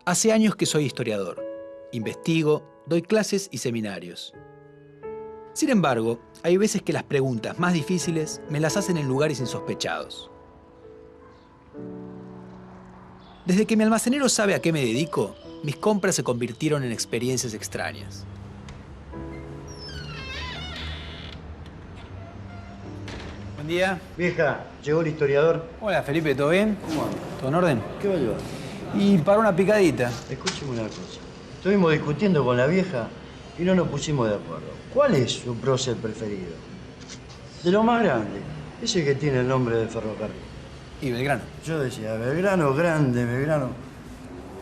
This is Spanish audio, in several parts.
Hace años que soy historiador. Investigo, doy clases y seminarios. Sin embargo, hay veces que las preguntas más difíciles me las hacen en lugares insospechados. Desde que mi almacenero sabe a qué me dedico, mis compras se convirtieron en experiencias extrañas. Buen día. Vieja, llegó el historiador. Hola, Felipe, ¿todo bien? ¿Cómo anda? ¿Todo en orden? ¿Qué va a llevar? Y para una picadita. Escúcheme una cosa. Estuvimos discutiendo con la vieja y no nos pusimos de acuerdo. ¿Cuál es su prócer preferido? De lo más grande. Ese que tiene el nombre de ferrocarril. Y Belgrano. Yo decía, Belgrano, grande, Belgrano.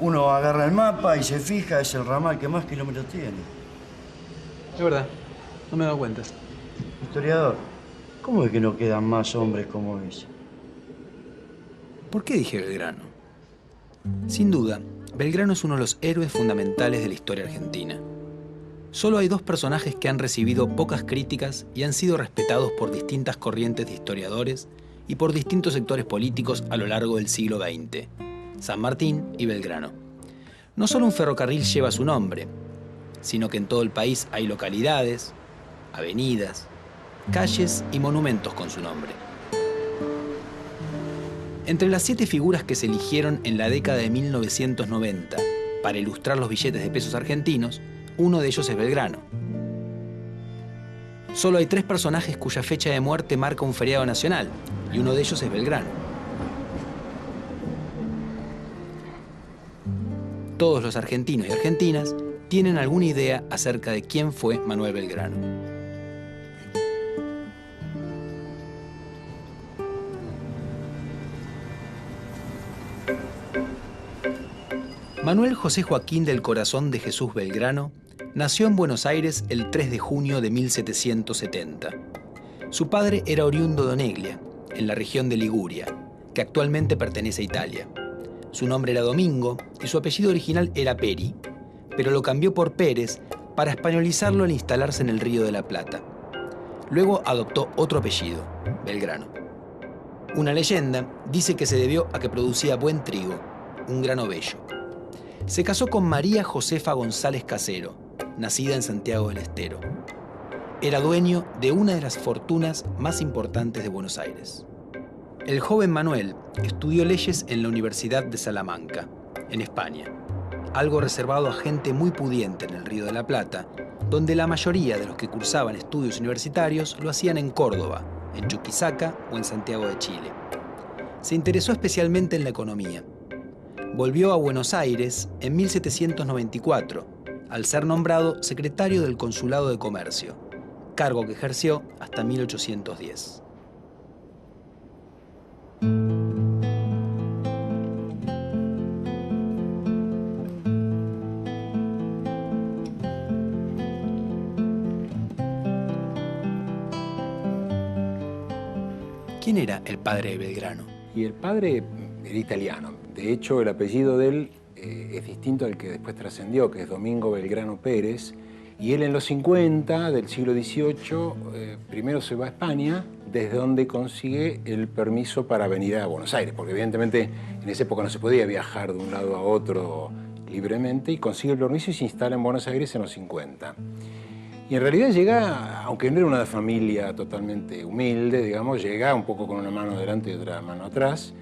Uno agarra el mapa y se fija, es el ramal que más kilómetros tiene. Es verdad, no me he dado cuenta. Historiador, ¿cómo es que no quedan más hombres como ese? ¿Por qué dije Belgrano? Sin duda, Belgrano es uno de los héroes fundamentales de la historia argentina. Solo hay dos personajes que han recibido pocas críticas y han sido respetados por distintas corrientes de historiadores y por distintos sectores políticos a lo largo del siglo XX: San Martín y Belgrano. No solo un ferrocarril lleva su nombre, sino que en todo el país hay localidades, avenidas, calles y monumentos con su nombre. Entre las 7 figuras que se eligieron en la década de 1990 para ilustrar los billetes de pesos argentinos, uno de ellos es Belgrano. Solo hay 3 personajes cuya fecha de muerte marca un feriado nacional, y uno de ellos es Belgrano. Todos los argentinos y argentinas tienen alguna idea acerca de quién fue Manuel Belgrano. Manuel José Joaquín del Corazón de Jesús Belgrano nació en Buenos Aires el 3 de junio de 1770. Su padre era oriundo de Oneglia, en la región de Liguria, que actualmente pertenece a Italia. Su nombre era Domingo y su apellido original era Peri, pero lo cambió por Pérez para españolizarlo al instalarse en el Río de la Plata. Luego adoptó otro apellido, Belgrano. Una leyenda dice que se debió a que producía buen trigo, un grano bello. Se casó con María Josefa González Casero, nacida en Santiago del Estero. Era dueño de una de las fortunas más importantes de Buenos Aires. El joven Manuel estudió leyes en la Universidad de Salamanca, en España, algo reservado a gente muy pudiente en el Río de la Plata, donde la mayoría de los que cursaban estudios universitarios lo hacían en Córdoba, en Chuquisaca o en Santiago de Chile. Se interesó especialmente en la economía. Volvió a Buenos Aires en 1794, al ser nombrado secretario del Consulado de Comercio, cargo que ejerció hasta 1810. ¿Quién era el padre de Belgrano? Y el padre era italiano. De hecho, el apellido de él es distinto al que después trascendió, que es Domingo Belgrano Pérez. Y él en los 50 del siglo XVIII primero se va a España, desde donde consigue el permiso para venir a Buenos Aires, porque evidentemente en esa época no se podía viajar de un lado a otro libremente, y consigue el permiso y se instala en Buenos Aires en los 50. Y en realidad llega, aunque no era una familia totalmente humilde, digamos, llega un poco con una mano adelante y otra mano atrás,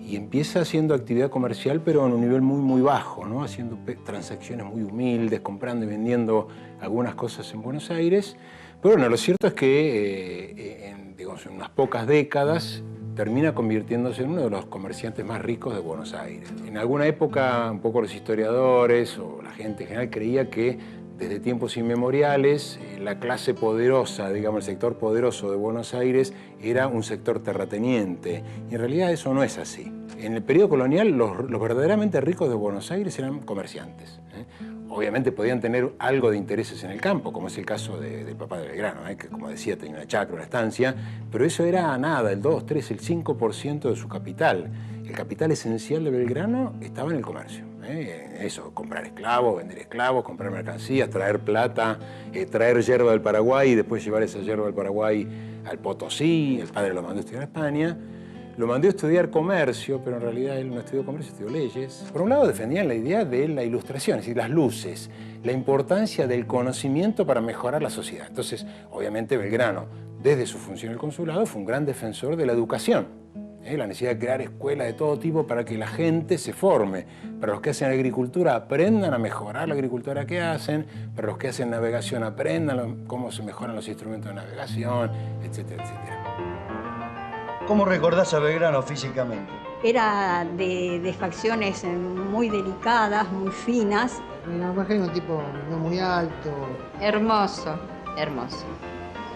y empieza haciendo actividad comercial, pero en un nivel muy, muy bajo, ¿no? Haciendo transacciones muy humildes, comprando y vendiendo algunas cosas en Buenos Aires. Pero bueno, lo cierto es que en unas pocas décadas termina convirtiéndose en uno de los comerciantes más ricos de Buenos Aires. En alguna época, un poco los historiadores o la gente en general creía que desde tiempos inmemoriales la clase poderosa, digamos, el sector poderoso de Buenos Aires era un sector terrateniente. Y en realidad eso no es así. En el periodo colonial los verdaderamente ricos de Buenos Aires eran comerciantes. Obviamente podían tener algo de intereses en el campo, como es el caso del papá de Belgrano, que como decía tenía una chacra, una estancia, pero eso era nada, el 2, 3, el 5% de su capital. El capital esencial de Belgrano estaba en el comercio. Eso, comprar esclavos, vender esclavos, comprar mercancías, traer plata, traer yerba del Paraguay y después llevar esa yerba del Paraguay al Potosí. El padre lo mandó a estudiar a España. Lo mandé a estudiar comercio, pero en realidad él no estudió comercio, estudió leyes. Por un lado defendían la idea de la ilustración, es decir, las luces, la importancia del conocimiento para mejorar la sociedad. Entonces, obviamente Belgrano, desde su función en el consulado, fue un gran defensor de la educación. La necesidad de crear escuelas de todo tipo para que la gente se forme. Para los que hacen agricultura aprendan a mejorar la agricultura que hacen, para los que hacen navegación aprendan cómo se mejoran los instrumentos de navegación, etcétera, etcétera. ¿Cómo recordás a Belgrano físicamente? Era de facciones muy delicadas, muy finas. Me imagino un tipo no muy alto, Hermoso, hermoso.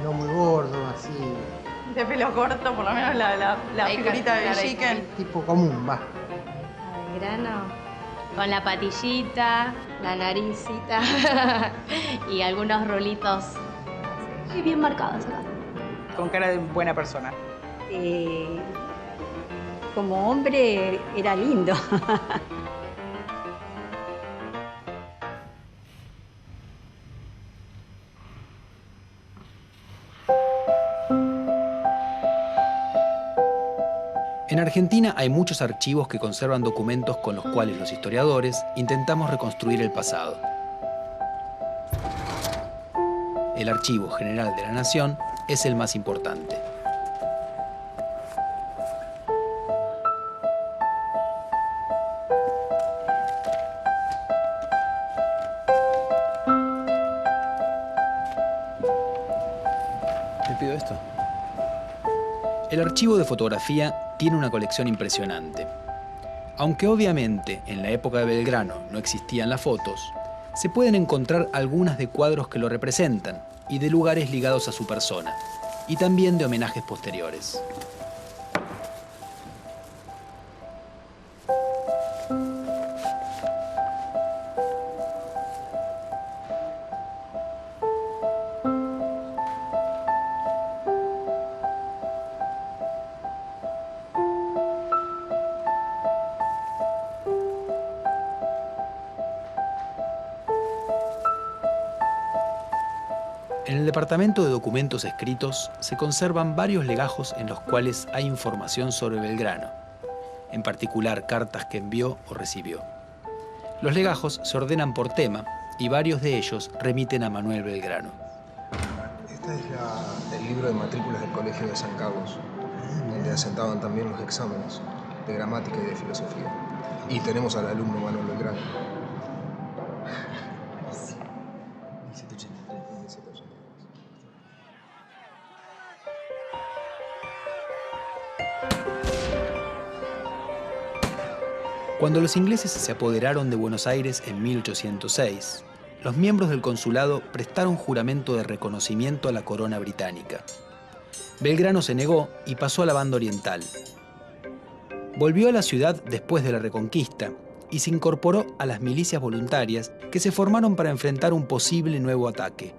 no muy gordo, así. De pelo corto, por lo menos la figurita de Belchique. Tipo común, va. Belgrano, con la patillita, la naricita y algunos rulitos sí, bien marcados acá. Con cara de buena persona. Como hombre era lindo. En Argentina hay muchos archivos que conservan documentos con los cuales los historiadores intentamos reconstruir el pasado. El Archivo General de la Nación es el más importante. ¿Le pido esto? El archivo de fotografía tiene una colección impresionante. Aunque obviamente en la época de Belgrano no existían las fotos, se pueden encontrar algunas de cuadros que lo representan y de lugares ligados a su persona, y también de homenajes posteriores. En el Departamento de Documentos Escritos se conservan varios legajos en los cuales hay información sobre Belgrano, en particular cartas que envió o recibió. Los legajos se ordenan por tema y varios de ellos remiten a Manuel Belgrano. Esta es el libro de matrículas del Colegio de San Carlos, donde asentaban también los exámenes de gramática y de filosofía. Y tenemos al alumno Manuel Belgrano. Cuando los ingleses se apoderaron de Buenos Aires en 1806, los miembros del consulado prestaron juramento de reconocimiento a la corona británica. Belgrano se negó y pasó a la banda oriental. Volvió a la ciudad después de la Reconquista y se incorporó a las milicias voluntarias que se formaron para enfrentar un posible nuevo ataque.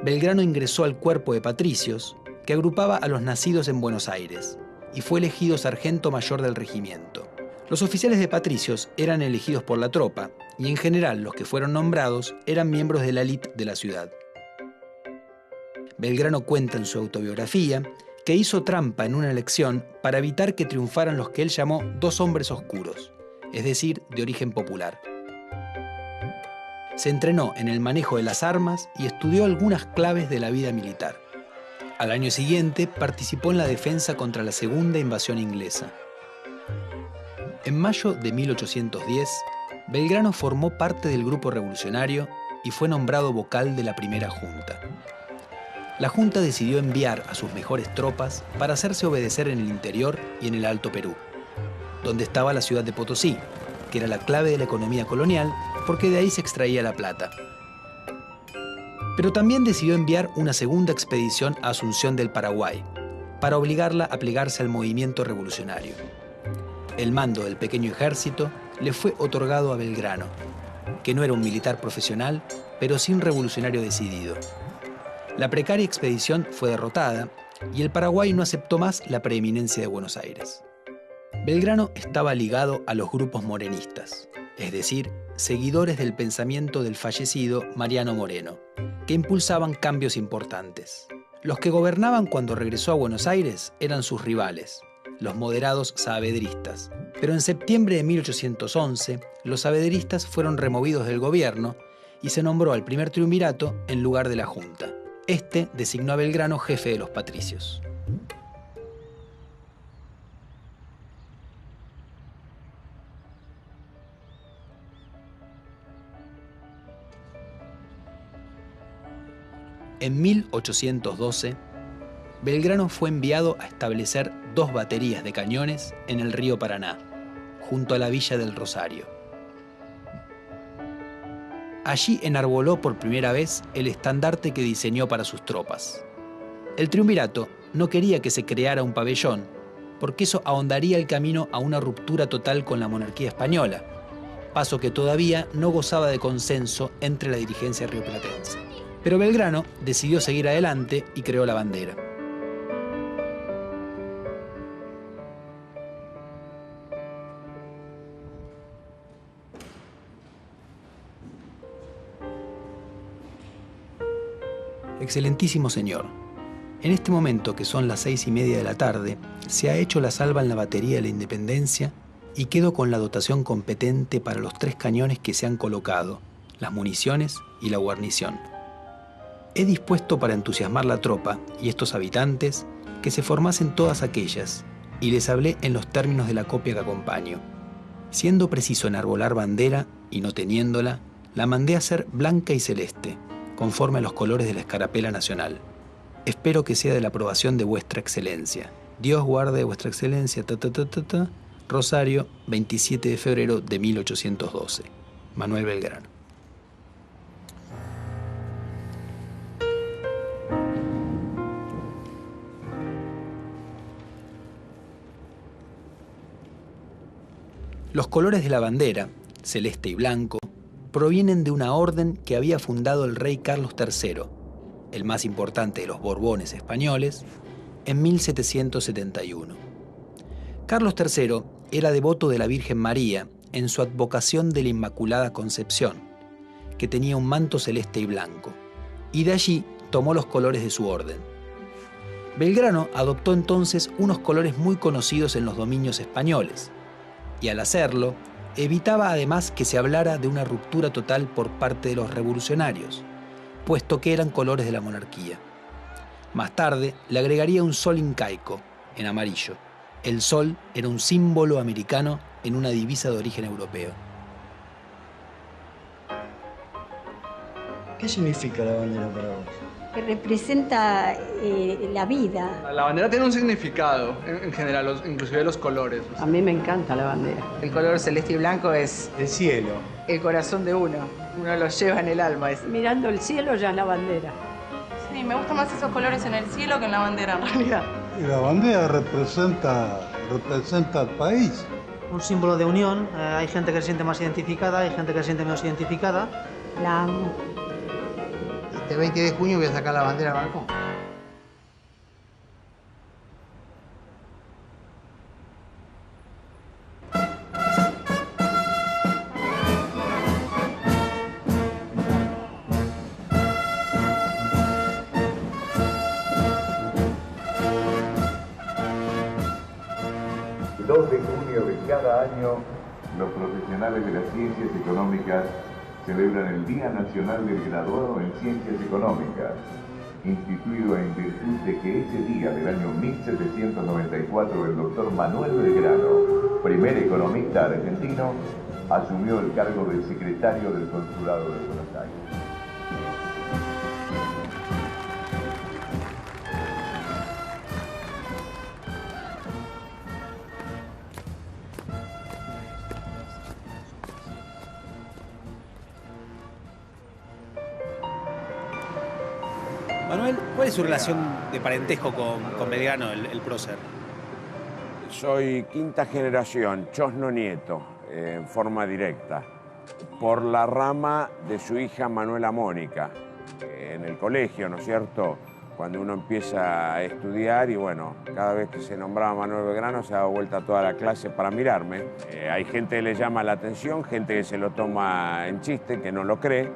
Belgrano ingresó al cuerpo de patricios que agrupaba a los nacidos en Buenos Aires y fue elegido sargento mayor del regimiento. Los oficiales de patricios eran elegidos por la tropa y en general los que fueron nombrados eran miembros de la élite de la ciudad. Belgrano cuenta en su autobiografía que hizo trampa en una elección para evitar que triunfaran los que él llamó dos hombres oscuros, es decir, de origen popular. Se entrenó en el manejo de las armas y estudió algunas claves de la vida militar. Al año siguiente participó en la defensa contra la segunda invasión inglesa. En mayo de 1810, Belgrano formó parte del grupo revolucionario y fue nombrado vocal de la primera junta. La junta decidió enviar a sus mejores tropas para hacerse obedecer en el interior y en el Alto Perú, donde estaba la ciudad de Potosí, que era la clave de la economía colonial porque de ahí se extraía la plata. Pero también decidió enviar una segunda expedición a Asunción del Paraguay, para obligarla a plegarse al movimiento revolucionario. El mando del pequeño ejército le fue otorgado a Belgrano, que no era un militar profesional, pero sí un revolucionario decidido. La precaria expedición fue derrotada y el Paraguay no aceptó más la preeminencia de Buenos Aires. Belgrano estaba ligado a los grupos morenistas, es decir, seguidores del pensamiento del fallecido Mariano Moreno, que impulsaban cambios importantes. Los que gobernaban cuando regresó a Buenos Aires eran sus rivales, los moderados saavedristas. Pero en septiembre de 1811, los saavedristas fueron removidos del gobierno y se nombró al primer triunvirato en lugar de la Junta. Este designó a Belgrano jefe de los patricios. En 1812, Belgrano fue enviado a establecer 2 baterías de cañones en el río Paraná, junto a la villa del Rosario. Allí enarboló por primera vez el estandarte que diseñó para sus tropas. El triunvirato no quería que se creara un pabellón, porque eso ahondaría el camino a una ruptura total con la monarquía española, paso que todavía no gozaba de consenso entre la dirigencia rioplatense. Pero Belgrano decidió seguir adelante y creó la bandera. Excelentísimo señor, en este momento, que son las 6:30 de la tarde, se ha hecho la salva en la batería de la Independencia y quedo con la dotación competente para los 3 cañones que se han colocado, las municiones y la guarnición. He dispuesto para entusiasmar la tropa y estos habitantes que se formasen todas aquellas, y les hablé en los términos de la copia que acompaño. Siendo preciso enarbolar bandera y no teniéndola, la mandé a hacer blanca y celeste, conforme a los colores de la escarapela nacional. Espero que sea de la aprobación de vuestra excelencia. Dios guarde vuestra excelencia, Rosario, 27 de febrero de 1812. Manuel Belgrano. Los colores de la bandera, celeste y blanco, provienen de una orden que había fundado el rey Carlos III, el más importante de los Borbones españoles, en 1771. Carlos III era devoto de la Virgen María en su advocación de la Inmaculada Concepción, que tenía un manto celeste y blanco, y de allí tomó los colores de su orden. Belgrano adoptó entonces unos colores muy conocidos en los dominios españoles, y al hacerlo, evitaba además que se hablara de una ruptura total por parte de los revolucionarios, puesto que eran colores de la monarquía. Más tarde le agregaría un sol incaico, en amarillo. El sol era un símbolo americano en una divisa de origen europeo. ¿Qué significa la bandera para vos? Que representa la vida. La bandera tiene un significado en general, inclusive los colores. A mí me encanta la bandera. El color celeste y blanco es el cielo, el corazón de uno. Uno lo lleva en el alma. Mirando el cielo ya es la bandera. Sí, me gustan más esos colores en el cielo que en la bandera, en realidad. Y la bandera representa al país. Un símbolo de unión. Hay gente que se siente más identificada, hay gente que se siente menos identificada. La amo. Este 20 de junio voy a sacar la bandera al balcón. El 2 de junio de cada año, los profesionales de las ciencias económicas celebran el Día Nacional del Graduado en Ciencias Económicas, instituido en virtud de que ese día del año 1794 el doctor Manuel Belgrano, primer economista argentino, asumió el cargo de secretario del Consulado de Buenos Aires. Manuel, ¿cuál es su relación de parentesco con Belgrano, el prócer? Soy quinta generación, chosno nieto, en forma directa, por la rama de su hija Manuela Mónica, en el colegio, ¿no es cierto? Cuando uno empieza a estudiar y bueno, cada vez que se nombraba Manuel Belgrano se daba vuelta toda la clase para mirarme. Hay gente que le llama la atención, gente que se lo toma en chiste, que no lo cree.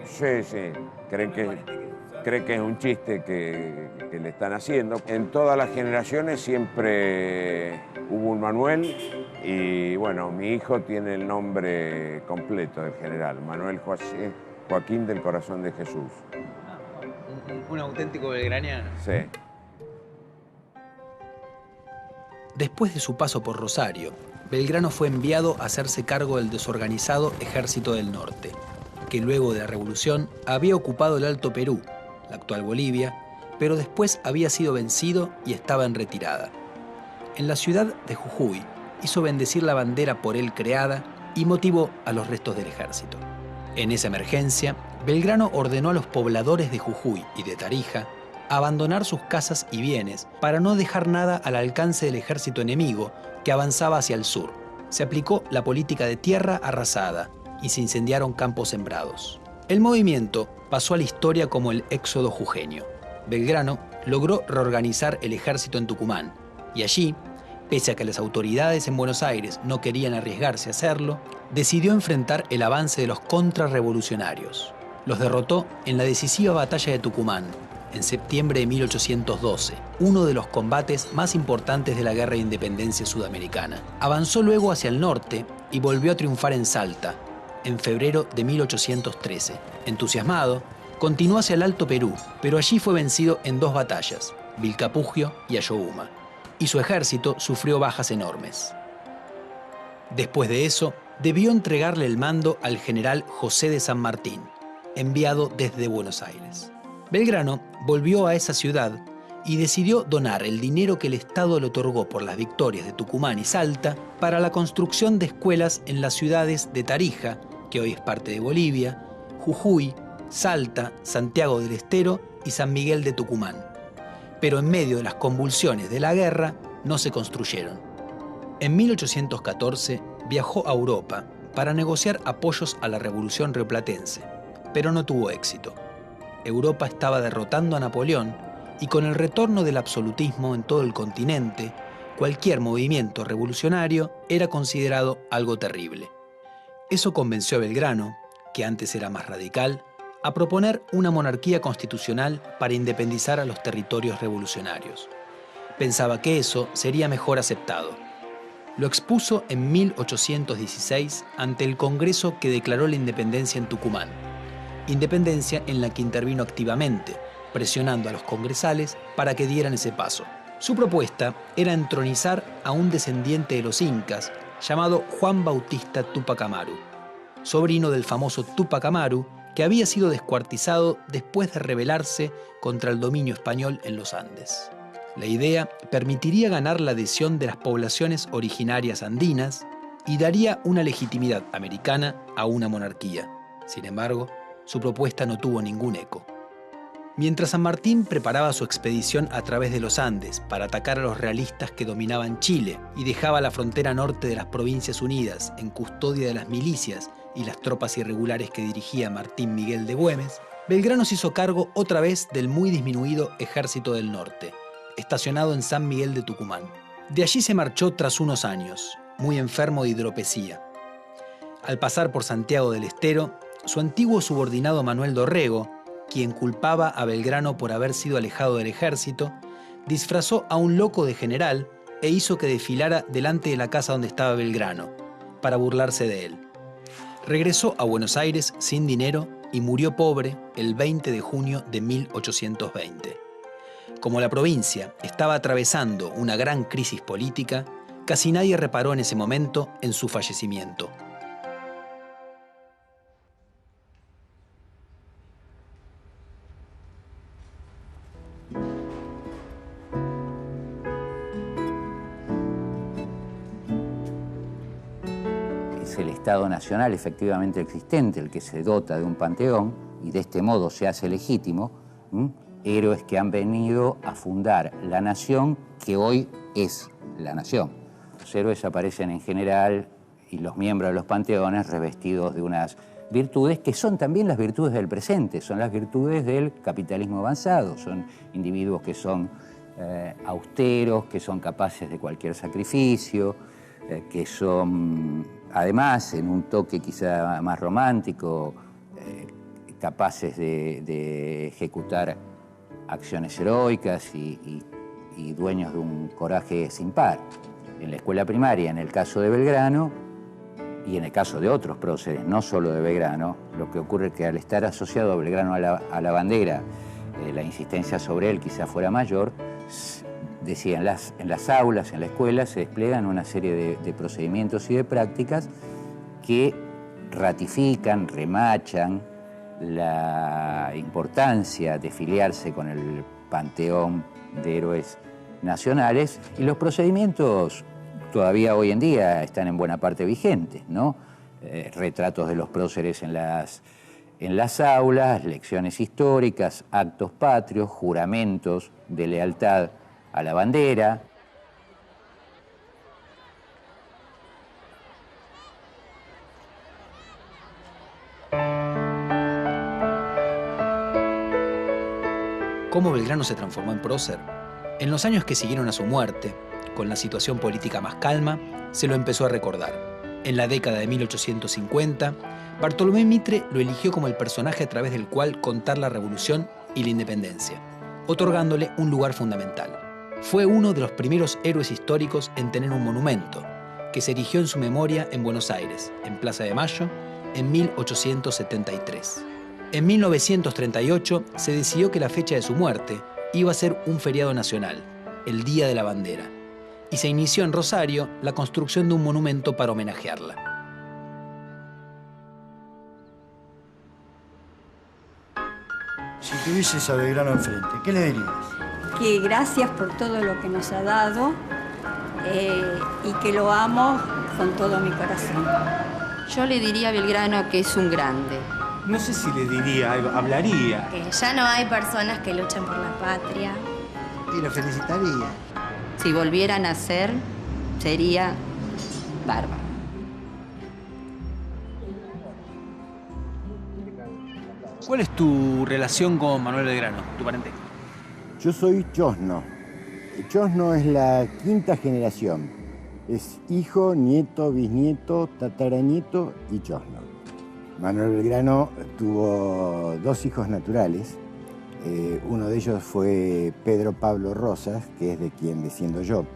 Sí, creen que cree que es un chiste que le están haciendo. En todas las generaciones siempre hubo un Manuel y bueno, mi hijo tiene el nombre completo del general, Manuel José Joaquín del Corazón de Jesús. Un auténtico belgraniano. Sí. Después de su paso por Rosario, Belgrano fue enviado a hacerse cargo del desorganizado Ejército del Norte, que luego de la Revolución había ocupado el Alto Perú, la actual Bolivia, pero después había sido vencido y estaba en retirada. En la ciudad de Jujuy hizo bendecir la bandera por él creada y motivó a los restos del ejército. En esa emergencia, Belgrano ordenó a los pobladores de Jujuy y de Tarija abandonar sus casas y bienes para no dejar nada al alcance del ejército enemigo que avanzaba hacia el sur. Se aplicó la política de tierra arrasada y se incendiaron campos sembrados. El movimiento pasó a la historia como el éxodo jujeño. Belgrano logró reorganizar el ejército en Tucumán y allí, pese a que las autoridades en Buenos Aires no querían arriesgarse a hacerlo, decidió enfrentar el avance de los contrarrevolucionarios. Los derrotó en la decisiva batalla de Tucumán, en septiembre de 1812, uno de los combates más importantes de la Guerra de Independencia Sudamericana. Avanzó luego hacia el norte y volvió a triunfar en Salta, en febrero de 1813. Entusiasmado, continuó hacia el Alto Perú, pero allí fue vencido en 2 batallas, Vilcapugio y Ayohuma, y su ejército sufrió bajas enormes. Después de eso, debió entregarle el mando al general José de San Martín, enviado desde Buenos Aires. Belgrano volvió a esa ciudad y decidió donar el dinero que el Estado le otorgó por las victorias de Tucumán y Salta para la construcción de escuelas en las ciudades de Tarija, que hoy es parte de Bolivia, Jujuy, Salta, Santiago del Estero y San Miguel de Tucumán. Pero en medio de las convulsiones de la guerra no se construyeron. En 1814 viajó a Europa para negociar apoyos a la Revolución Rioplatense, pero no tuvo éxito. Europa estaba derrotando a Napoleón y con el retorno del absolutismo en todo el continente, cualquier movimiento revolucionario era considerado algo terrible. Eso convenció a Belgrano, que antes era más radical, a proponer una monarquía constitucional para independizar a los territorios revolucionarios. Pensaba que eso sería mejor aceptado. Lo expuso en 1816 ante el Congreso que declaró la independencia en Tucumán, independencia en la que intervino activamente, presionando a los congresales para que dieran ese paso. Su propuesta era entronizar a un descendiente de los incas llamado Juan Bautista Túpac Amaru, sobrino del famoso Túpac Amaru, que había sido descuartizado después de rebelarse contra el dominio español en los Andes. La idea permitiría ganar la adhesión de las poblaciones originarias andinas y daría una legitimidad americana a una monarquía. Sin embargo, su propuesta no tuvo ningún eco. Mientras San Martín preparaba su expedición a través de los Andes para atacar a los realistas que dominaban Chile y dejaba la frontera norte de las Provincias Unidas en custodia de las milicias y las tropas irregulares que dirigía Martín Miguel de Güemes, Belgrano se hizo cargo otra vez del muy disminuido Ejército del Norte, estacionado en San Miguel de Tucumán. De allí se marchó tras unos años, muy enfermo de hidropesía. Al pasar por Santiago del Estero, su antiguo subordinado Manuel Dorrego, quien culpaba a Belgrano por haber sido alejado del ejército, disfrazó a un loco de general e hizo que desfilara delante de la casa donde estaba Belgrano, para burlarse de él. Regresó a Buenos Aires sin dinero y murió pobre el 20 de junio de 1820. Como la provincia estaba atravesando una gran crisis política, casi nadie reparó en ese momento en su fallecimiento. Es el Estado Nacional efectivamente existente el que se dota de un panteón y de este modo se hace legítimo, héroes que han venido a fundar la nación que hoy es la nación. Los héroes aparecen en general y los miembros de los panteones revestidos de unas virtudes que son también las virtudes del presente, son las virtudes del capitalismo avanzado, son individuos que son austeros, que son capaces de cualquier sacrificio, que son, además, en un toque quizá más romántico, capaces de ejecutar acciones heroicas y dueños de un coraje sin par. En la escuela primaria, en el caso de Belgrano, y en el caso de otros próceres, no solo de Belgrano, lo que ocurre es que al estar asociado a Belgrano a la bandera, la insistencia sobre él quizá fuera mayor, decía, en las aulas, en la escuela, se despliegan una serie de procedimientos y de prácticas que ratifican, remachan la importancia de filiarse con el panteón de héroes nacionales, y los procedimientos todavía hoy en día están en buena parte vigentes, ¿no? Retratos de los próceres en las aulas, lecciones históricas, actos patrios, juramentos de lealtad a la bandera. ¿Cómo Belgrano se transformó en prócer? En los años que siguieron a su muerte, con la situación política más calma, se lo empezó a recordar. En la década de 1850, Bartolomé Mitre lo eligió como el personaje a través del cual contar la revolución y la independencia, otorgándole un lugar fundamental. Fue uno de los primeros héroes históricos en tener un monumento, que se erigió en su memoria en Buenos Aires, en Plaza de Mayo, en 1873. En 1938 se decidió que la fecha de su muerte iba a ser un feriado nacional, el Día de la Bandera, y se inició en Rosario la construcción de un monumento para homenajearla. Si tuvieses a Belgrano enfrente, ¿qué le dirías? Que gracias por todo lo que nos ha dado y que lo amo con todo mi corazón. Yo le diría a Belgrano que es un grande. No sé si le diría algo, hablaría. Que ya no hay personas que luchan por la patria. Y lo felicitaría. Si volviera a nacer, sería bárbaro. ¿Cuál es tu relación con Manuel Belgrano, tu parentesco? Yo soy chosno. El chosno es la quinta generación. Es hijo, nieto, bisnieto, tataranieto y chosno. Manuel Belgrano tuvo dos hijos naturales. Uno de ellos fue Pedro Pablo Rosas, que es de quien desciendo yo,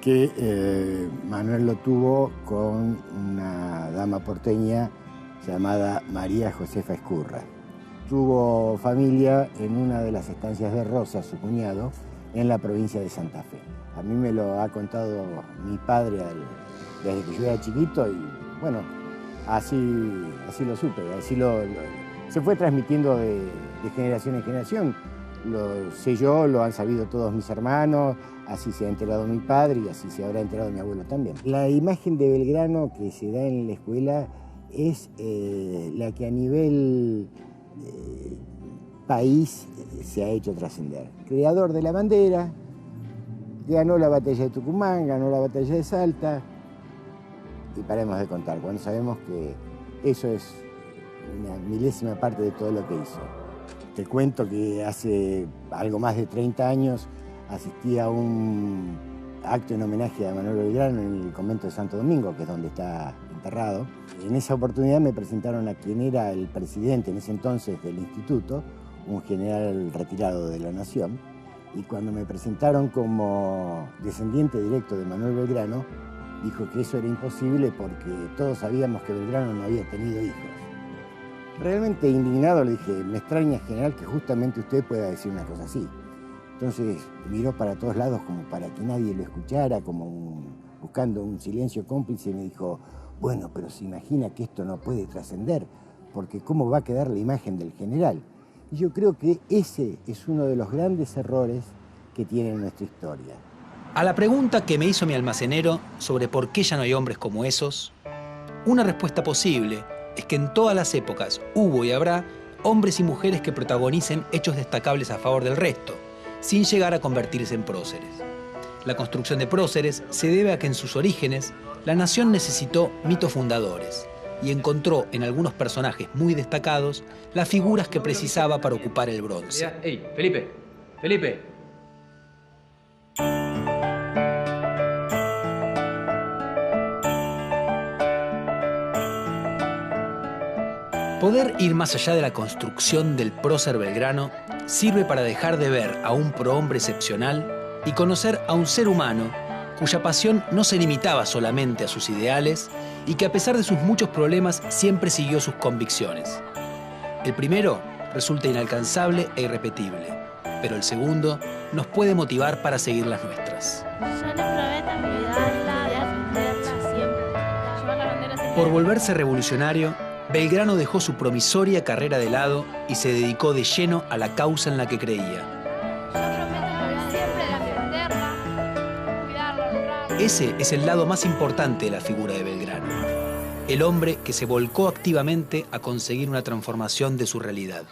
que Manuel lo tuvo con una dama porteña llamada María Josefa Escurra. Tuvo familia en una de las estancias de Rosas, su cuñado, en la provincia de Santa Fe. A mí me lo ha contado mi padre desde que yo era chiquito y bueno, así lo supe, se fue transmitiendo de generación en generación. Lo sé yo, lo han sabido todos mis hermanos, así se ha enterado mi padre y así se habrá enterado mi abuelo también. La imagen de Belgrano que se da en la escuela es la que a nivel país se ha hecho trascender. Creador de la bandera, ganó la batalla de Tucumán, ganó la batalla de Salta, y paremos de contar, cuando sabemos que eso es una milésima parte de todo lo que hizo. Te cuento que hace algo más de 30 años asistí a un acto en homenaje a Manuel Belgrano en el convento de Santo Domingo, que es donde está enterrado. En esa oportunidad me presentaron a quien era el presidente en ese entonces del instituto, un general retirado de la Nación, y cuando me presentaron como descendiente directo de Manuel Belgrano, dijo que eso era imposible porque todos sabíamos que Belgrano no había tenido hijos. Realmente indignado le dije, me extraña, general, que justamente usted pueda decir una cosa así. Entonces miró para todos lados como para que nadie lo escuchara, buscando un silencio cómplice, y me dijo, bueno, pero se imagina que esto no puede trascender, porque ¿cómo va a quedar la imagen del general? Y yo creo que ese es uno de los grandes errores que tiene nuestra historia. A la pregunta que me hizo mi almacenero sobre por qué ya no hay hombres como esos, una respuesta posible es que en todas las épocas hubo y habrá hombres y mujeres que protagonicen hechos destacables a favor del resto, sin llegar a convertirse en próceres. La construcción de próceres se debe a que en sus orígenes la nación necesitó mitos fundadores y encontró en algunos personajes muy destacados las figuras que precisaba para ocupar el bronce. ¡Ey, Felipe! ¡Felipe! Poder ir más allá de la construcción del prócer Belgrano sirve para dejar de ver a un prohombre excepcional y conocer a un ser humano cuya pasión no se limitaba solamente a sus ideales y que a pesar de sus muchos problemas siempre siguió sus convicciones. El primero resulta inalcanzable e irrepetible, pero el segundo nos puede motivar para seguir las nuestras. Yo les prometo cuidarla, defenderla siempre, llevar la bandera siempre. Por volverse revolucionario, Belgrano dejó su promisoria carrera de lado y se dedicó de lleno a la causa en la que creía. Ese es el lado más importante de la figura de Belgrano. El hombre que se volcó activamente a conseguir una transformación de su realidad.